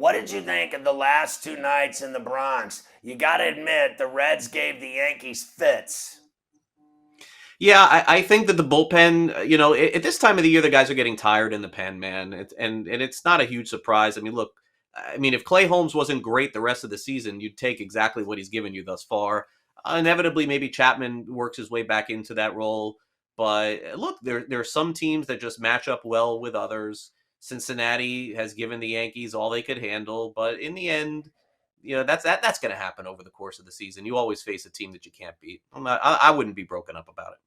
What did you think of the last two nights in the Bronx? You got to admit, the Reds gave the Yankees fits. Yeah, I think that the bullpen, at this time of the year, the guys are getting tired in the pen, man. And it's not a huge surprise. I mean, look, if Clay Holmes wasn't great the rest of the season, you'd take exactly what he's given you thus far. Inevitably, maybe Chapman works his way back into that role. But look, there are some teams that just match up well with others. Cincinnati has given the Yankees all they could handle, but in the end, that's going to happen over the course of the season. You always face a team that you can't beat. I wouldn't be broken up about it.